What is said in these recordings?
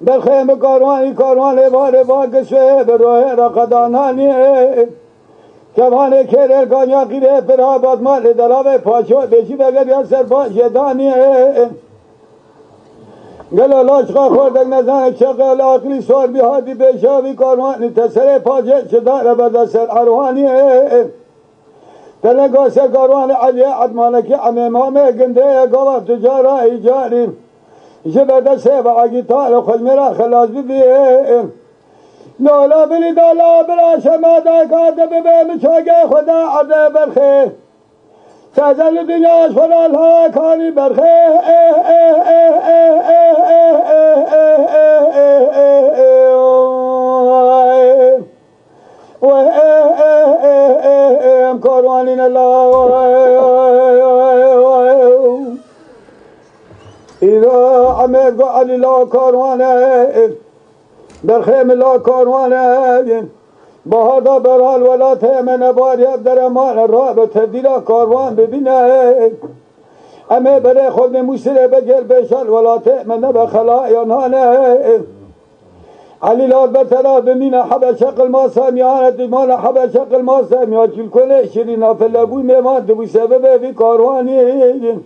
بالخيم كارواني بار باقشة بروه رقداناني كمان كير القانيا قيرة برابط مال دلابه پاشو بشي بگر یا سر پاشداني قال لاشقا خوردك نزان شغل آخری سوار بهادي بشاوي كارواني تسر پاشه شدار بدا سر عرواني تلقى سر كارواني علي عدمانك عمامه قنده قوة تجارة إيجاري جبت سبع قطار خذ مرا خلاص ببيه لا بلي لا بلا شمادا كاتب بمشاقة خدا عذاب الخير تزل الدنيا فلا لها كاني برخير كاروانين الله إذا عمد قال لا كاروانه بالخيم لا كاروانه بهذا برال ولا تمن بار يقدر ما الراب تبديل كاروان ببينه أما بري خود مسير بجل بشر ولا تمن بخلا ينهانه علي لا بتلا بمين حب شقل ما ساميانه دمان حب شقل ما ساميا كل شيرين فلبو ميمان دبو سبب في كارواني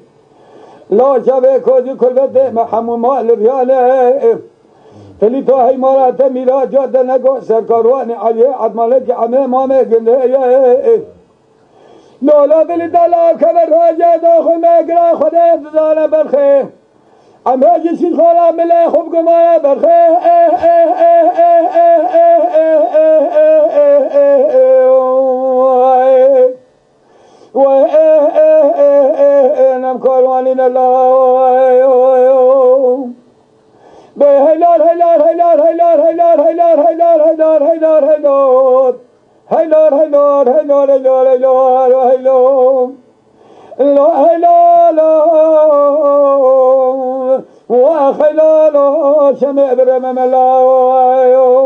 لا شبه كوزي كل بده محموما لبيانه فلي تو هي مرات ميرا جد نگو سرکاروان علي عد مالك عمه مامه قنده لا بلي دلا كبر راجع داخل مقرا خده دانا برخه عمه جسي خالا ملا خوب قمايا برخه نم كاروانين الله بهيلار هيلار هيلار هيلار هيلار هيلار هيلار هيلار هيلار هيلار هيلار هيلار هيلار هيلار هيلار هيلار لا هيلار وخيلار شمع برمم الله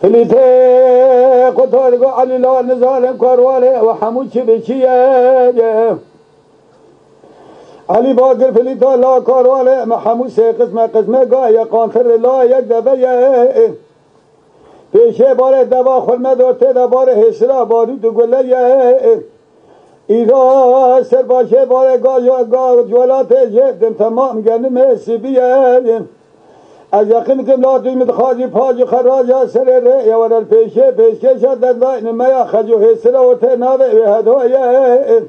فليته قطار علي لا نزال كارواله وحمود شبشيه علي باقر فليته لا كارواله محمود سه قسمه قايا قانفر لا یک دبيه پیشه بار دوا خرمه دارته دبار حسرا بارود گلیه ایرا سر باشه بار گا جولات جدن تمام گنم سیبیه از یقین کم لا دویمت خاجی پاجی خراج سر ره ورل پیشه شد دلاین میا خجو حسرا و ته ناوه و هدایه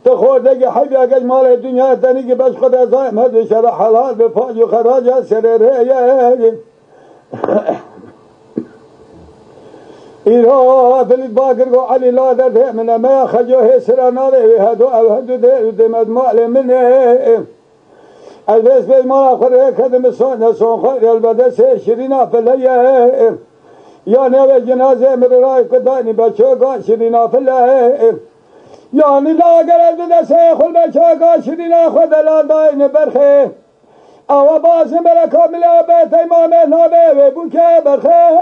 تو خوردگی حبی اگه مال دنیا دنیگی بش خود ازایم هدو شر حلال به پاجی خراج سر ره ایرا بلید باقر گو علی لا درده من میا خجو حسرا ناوه و هدو دمد مال منه البس به مال خوره کدم سون خیر البته سه شیرینا فلیه یا نو جنازه مرای کدانی بچو گا شیرینا فلیه یا نیلا گرد دسه خل بچو گا شیرینا خود لانداین برخه او باز بر کامل بیت امام نابه و بوکه برخه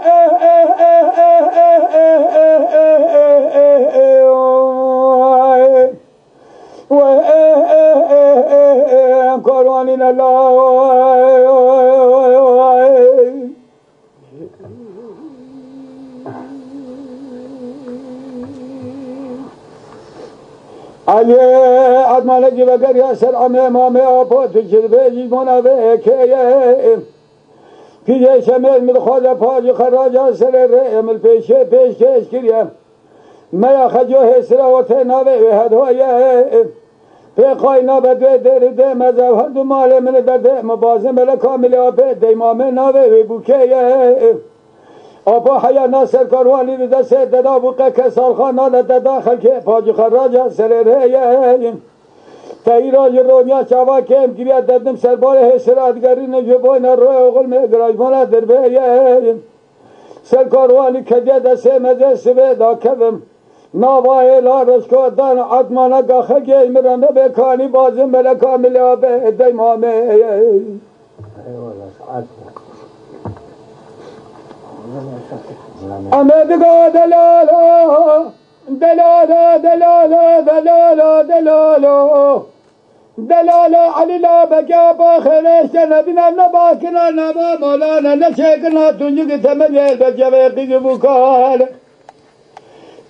كاروانين الله علي عدمان جي بقر ياسر عمي مامي آبو تجد بيجي منابه كيه پیجه شمل مدخواه پاج خراج سر رئیم الپیش کش کریم میا خجو حسره و تناوه و هدویه پیقای نابه دوی درده مذهب هر دو مال من درده مبازم بلا کامل آبه دیمامه ناوه و بوکه آبا حیا ناصر کاروانی رو دست دادا بوقه که سالخان ناده داخل که پاج خراج سر رئیم تایرا جرونیا چاوا کم کیا دادم سربار حسراتگری نجوبان روی اغل میگراج مالا دربه سرکاروانی کجا دسته مزه سوه دا کدم نوای لارش کو دان عدمانا گاخه گی مرنده بکانی بازم ملکا ملیابه دیمامه امدگا دلالا دلالا دلالا دلالا دلالا دلالا علی لا بکا با خیرشت نبینا نباکنا نبا مولانا نشکنا تنجو تمجل بجوه قیجبو کال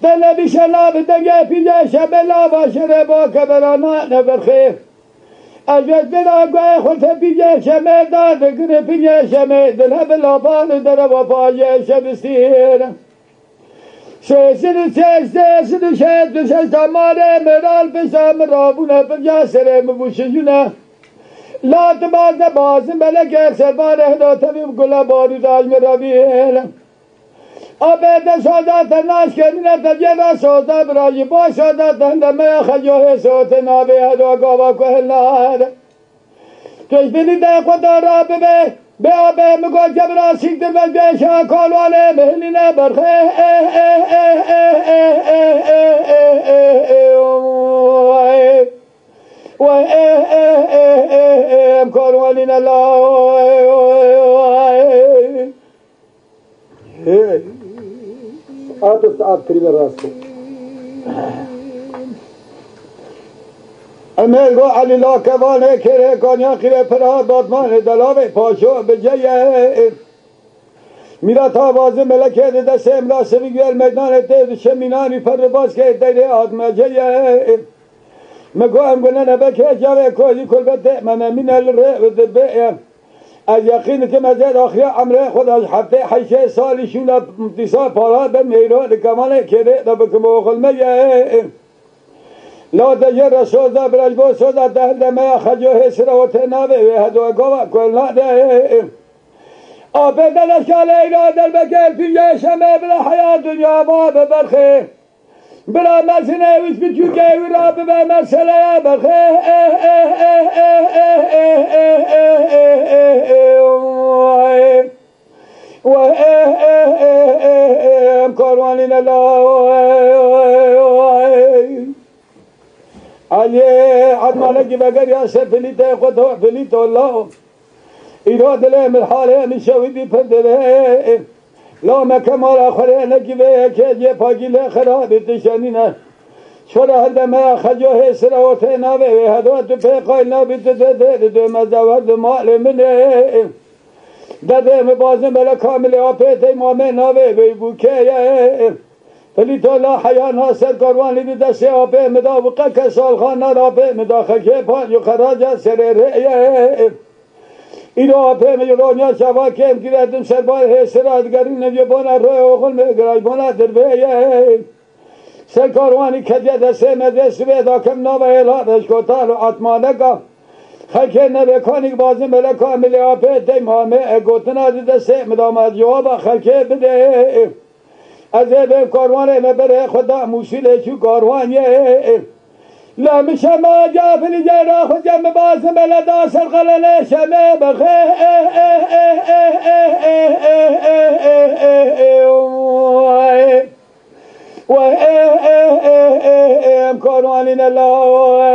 دلبی شناب دگه پیجه شبلا باشره با کبرانا نبرخی اجوز بلا گوه خود پیجه شمه دار دگره پیجه شمه دل بلا بال در و پاجه شبستیر سیسد شد ماره مرال بشام رابونه بجا سره مبوشجونه لات بازم بلکه سرباره هدا تبیم گلا بارو داج مراویل آبه سادات ناش کنینه تجرا سوزا براجی با سادات هندمه خجوه سوت نابه هدو گاوا کهلار تشبیلی ده خدا را ببه به آبه مگو جبرا سیکتر و جشا کالوانه مهلینه برخه و کالوانین الله آتوست آب کریبه راستو امیر گو علی لا کوانه کره کانیا خیره پرا بادمان دلاوه پاشو بجیه میرا تا بازم ملکه دست امرا سویگویل میدان تید شمینانی پر باز که دیره آدم جیه مگو امگونه نبکه جاوه کوزی کلبت من من الره و دبه از یقین که مزید آخری عمره خود از هفته 8 سالی شونا امتیسا پارا به میران کمانه کره دبکم اوغلمه لا دجر رسول دا برج بو سودا دهل ما خجو هسرا وتنابه هدو گوا کل ناده آبه دلشال ایرادل بکل پیجه شمه بلا حیات دنیا باب برخه بلا مسنه وش بچوکه وراب به مسئله برخه و کاروانین الله علی عدمانه کی بگر یا سے فلیتے خود فلیت الله ایراد له من حاله من شویدی پرده لا مکمال آخره نکی به که جه پاگیله خرابی تشنینه شورا هل ما خجوه سرا و تناوه هدوات پیقای نابی تده دو مزاورد مال منه دده مبازم بلا کامل آپیت امامه ناوه بی بوکه فلیت الله حیان ها سرکاروانی دی دست آپه مدا وقع که سالخان آپه مدا خکه پانجو خراجه سره ریه ایرو آپه میرونیا شوا کم کردم سربار حسراتگری نجبان روی اغل میگراج بنا دربه سرکاروانی کجه دسته مدرس ویدا کم نام اعلانش کتال و عطمانگا خکه نبکانی بازم بلا کامل آپه تیمامه گوتنا دی دسته مدامت جواب خکه بده از ابن کاروانه مبره خدا موسیله چو کاروانیه لام شما جافلی جرا خود جمع بازم بلدا سرقلن شمه بخه و کاروانین الله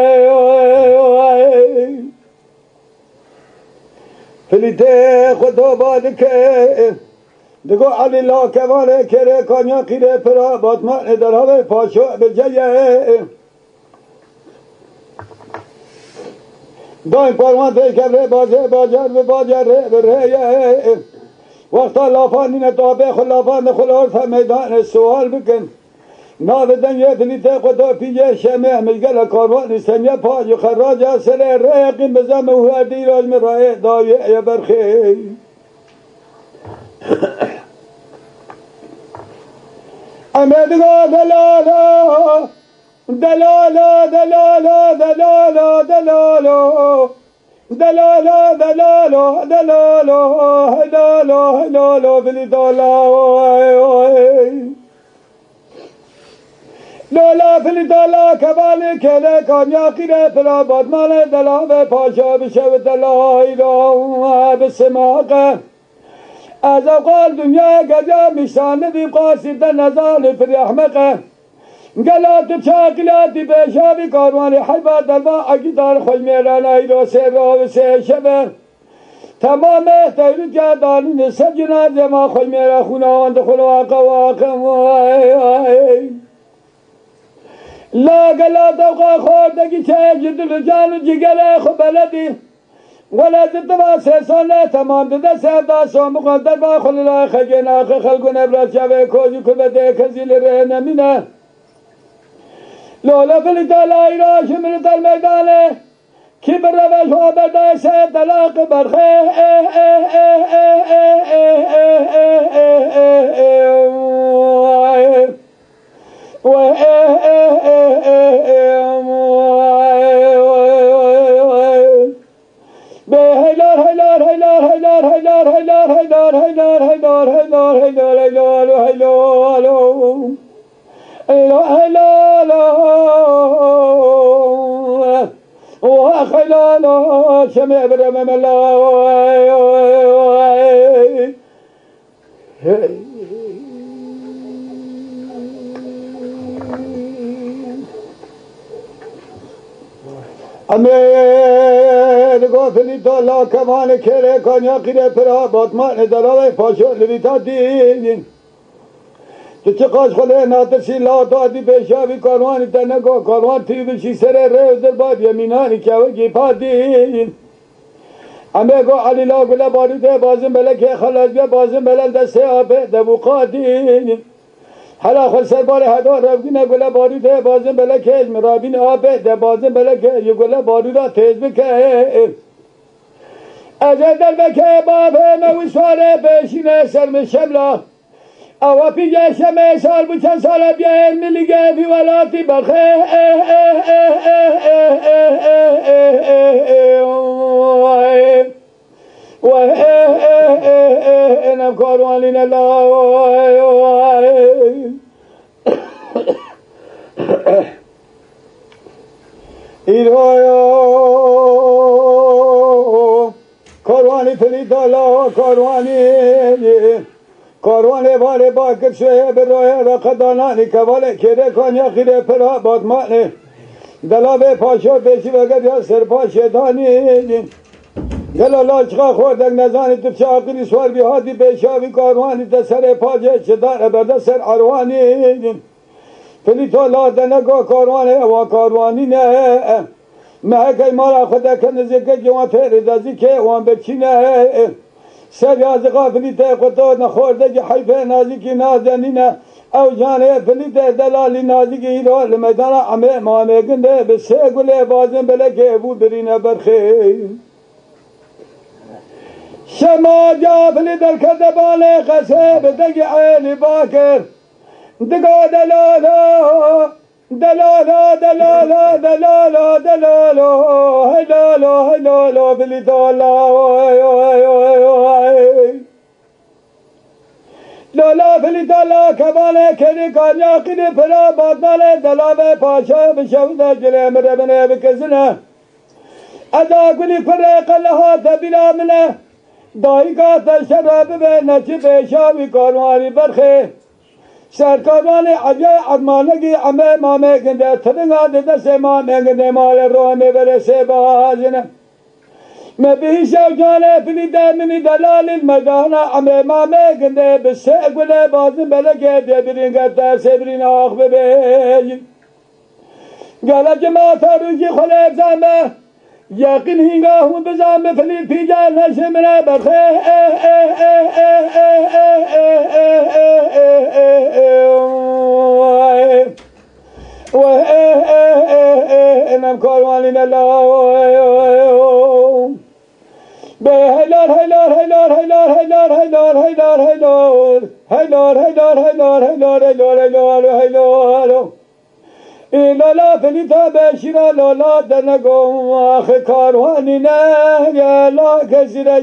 فلیته خدا باد که دگو علی لا کوانه کره کانیا خیره پرا بادمان دراوه پاشو بجیه دایم پروان تکره بازه باجر به باجر ره وقتا لافانین تابه خلافان خلاف میدان سوال بکن نادن یه فلیته خدا پیجه شمه مجگل کاروان سنیه پاج خراج سر رقیم بزم و دیراج مرای دایه برخی امدگا دلالا دلالا دلالا دلالا دلالا دلالا دلالا دلالا هلالا هلالا بلی دالا لولا فلی دالا کبال کله کانیاقی ره پرا بادمان دلا و پاشا بشو دلای را بسماقه از اوقال دنیا گجا میشانه دی قاسد نزال فری احمقه گلات چاقلاتی بشابی کاروانی حیبا دلوا اگیدار خوش میرانای رو سه رو و سه شبه تمام تیرید گردانی سب جنازه ما خوش میرا خوناوند خلواقه واقع لا گلات اوقا خوردگی چه جدل جان و جگره خو بلدی ولد تبا سیسانه تمام دده سردا سوم قدر با خلال خجن آخ خلقون ابراد شوه کوزی کبده کزیل ره نمینه لولا فلی دلای را شمر در میدانه کی بر روش و بردای سه دلاق برخه وخلاله شمع برمم الله امیر گفتلی دالا کمان کره کانیاقی ره پرا باتمان دلاوه پاشو لبیتا دین چه قاش خله ناتسی لا دادی بشاوی کاروانی تنگو کاروان تیبشی سر روز در باد یمینانی کهوگی پادین امه گو علی لا گله باریده بازم بلکه خلاص بیا بازم بلل دسته آبه دبو قادین حالا خل سربار هدا رفگینه گله باریده بازم بلکه مرابین آبه ده بازم بلکه یه گله باریده تیز بکه ازه در بکه بابه موسواره بشینه سرم شبلا اوا پیجه شمه سال bu چند سال بیه ملیگه بی ولاتی برخه و انم کاروانین الله ایرهایا کاروانی فلی دالا کاروانی کاروان باره با کشوه به روی رقدانانی کواله کره کانیا خیره پرا بادمانه دلابه پاشو بیشی وگد یا سرپاش دانی گلالا چخا خوردک نزانی تو چاقلی سوار بی هادی بیشاوی کاروانی تسر پاجه چدار برده سر عروانی فلی تو لا دنگو کاروانه و کاروانی نه محکه مارا خودک نزدیک جوان فیری دازی که وان بچینه سر یاز غافلی ته قطو نخورده جی حیفه نازکی نازنینه او جانه فلی ته دلالی نازکی ایرو لمیدان عمه مامه گنده بسه گله بازم بلکه بو برینه برخی شما جا فلی در کرده باله قصه بدگی عیلی باکر دگو دلالا دلالا دلالا دلالا دلالا هلالا هلالا فلی دالا لالا فلی دالا کبانه کلی کانیاقی دی پرا بادماله دلاوه پاشا بشوده جلی مرمنه بکزنه ادا گلی پره قلها تبیلا منه دایگاه شراب به نچی بیشاوی کاروانی برخه سرکاران عجای عدمانگی عمه مامه گنده ترنگا دیده سه مامه گنده مال رومه برسه بازنه مبیشو جانه فلیده منی دلال المدانه عمه مامه گنده بسه گله بازن بلکه دیبرین گرده سبرین آخ ببین گله جماعتا روشی خلیب زمه یقین هنگاهون بزامه فلید پیجه نشمنه برخه انم کاروانین الله به هیلار هیلار هیلار هیلار هیلار هیلار هیلار هیلار هیلار هیلار هیلار هیلار هیلار هیلار هیلار لالا فلیتا بشیرا لالا دنگو آخ کاروانی نه لا کسیره